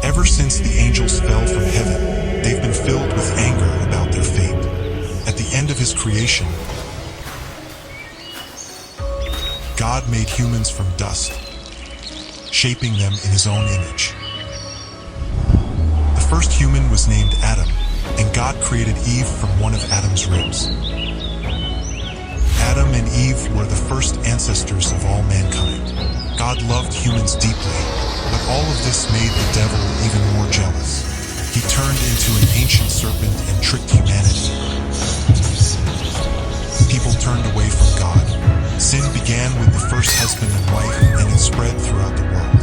Ever since the angels fell from heaven, they've been filled with anger about their fate. At the end of his creation, God made humans from dust, shaping them in his own image. The first human was named Adam, and God created Eve from one of Adam's ribs. Adam and Eve were the first ancestors of all mankind. God loved humans deeply, but all of this made the devil even more jealous. He turned into an ancient serpent and tricked humanity. People turned away from God. Sin began with the first husband and wife, and it spread throughout the world.